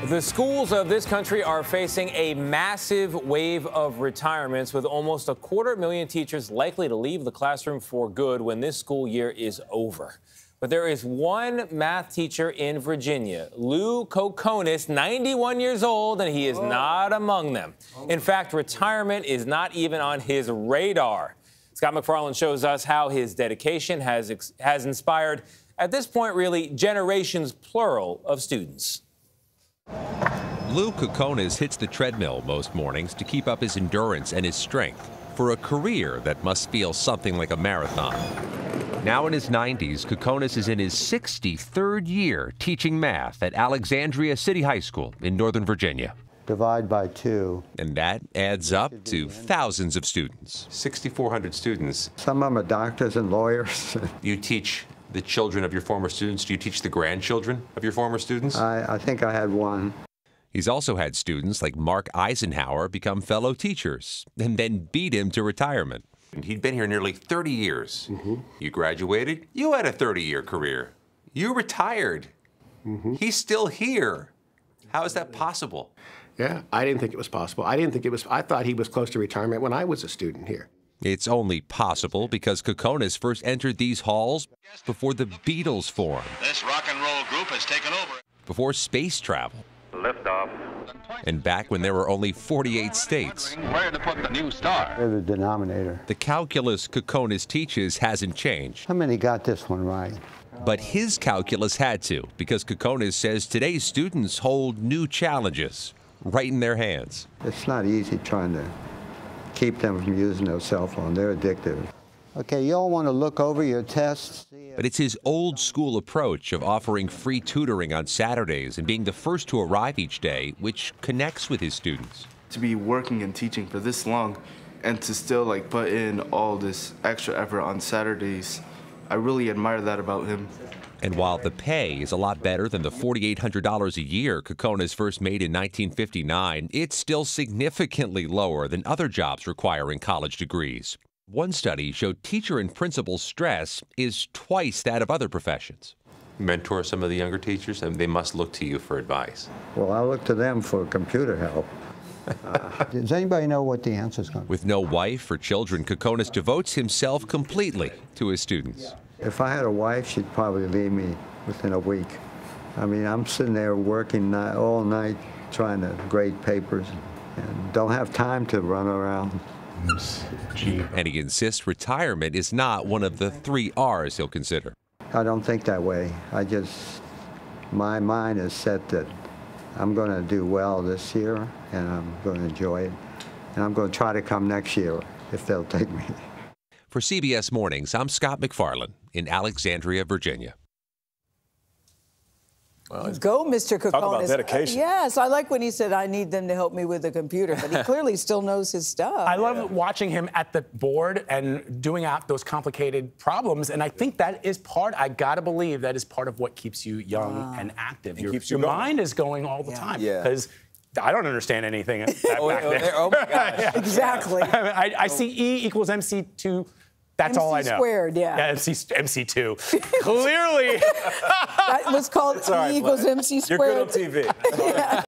The schools of this country are facing a massive wave of retirements, with almost 250,000 teachers likely to leave the classroom for good when this school year is over. But there is one math teacher in Virginia, Lou Kokonis, 91 years old, and he is not among them. In fact, retirement is not even on his radar. Scott MacFarlane shows us how his dedication has inspired, at this point, really, generations plural of students. Lou Kokonis hits the treadmill most mornings to keep up his endurance and his strength for a career that must feel something like a marathon. Now in his 90s, Kokonis is in his 63rd year teaching math at Alexandria City High School in Northern Virginia. Divide by 2. And that adds up to thousands of students. 6,400 students. Some of them are doctors and lawyers. You teach the children of your former students. Do you teach the grandchildren of your former students? I think I had one. He's also had students like Mark Eisenhower become fellow teachers and then beat him to retirement. And he'd been here nearly 30 years. You graduated, you had a 30-year career. You retired. He's still here. How is that possible? Yeah, I didn't think it was possible. I thought he was close to retirement when I was a student here. It's only possible because Kokonis first entered these halls before the Beatles formed. This rock and roll group has taken over. Before space travel. Liftoff. And back when there were only 48 states. Where to put the new star? They're the denominator. The calculus Kokonis teaches hasn't changed. How many got this one right? But his calculus had to, because Kokonis says today's students hold new challenges right in their hands. It's not easy trying to keep them from using their cell phone. They're addictive. Okay, you all want to look over your tests. But it's his old school approach of offering free tutoring on Saturdays and being the first to arrive each day, which connects with his students. To be working and teaching for this long and to still put in all this extra effort on Saturdays, I really admire that about him. And while the pay is a lot better than the $4,800 a year Kokonis first made in 1959, it's still significantly lower than other jobs requiring college degrees. One study showed teacher and principal stress is twice that of other professions. Mentor some of the younger teachers, and they must look to you for advice. Well, I look to them for computer help. Does anybody know what the answer is going to be? With no wife or children, Kokonis devotes himself completely to his students. If I had a wife, she'd probably leave me within a week. I mean, I'm sitting there working all night trying to grade papers and don't have time to run around. And he insists retirement is not one of the 3 R's he'll consider. I don't think that way. My mind is set that I'm going to do well this year and I'm going to enjoy it. And I'm going to try to come next year if they'll take me. For CBS Mornings, I'm Scott MacFarlane in Alexandria, Virginia. Well, go, Mr. Kokonis. Talk about dedication. Yes, I like when he said, I need them to help me with the computer, but he clearly still knows his stuff. I love watching him at the board and doing out those complicated problems, and I think that is I gotta believe that is part of what keeps you young and active. Your mind is going all the time. Because I don't understand anything back there. Oh my gosh. Exactly. I see E equals MC2. That's all I know. MC squared, yeah. MC2. Clearly. That was called E equals MC squared. You're good on TV. Yeah.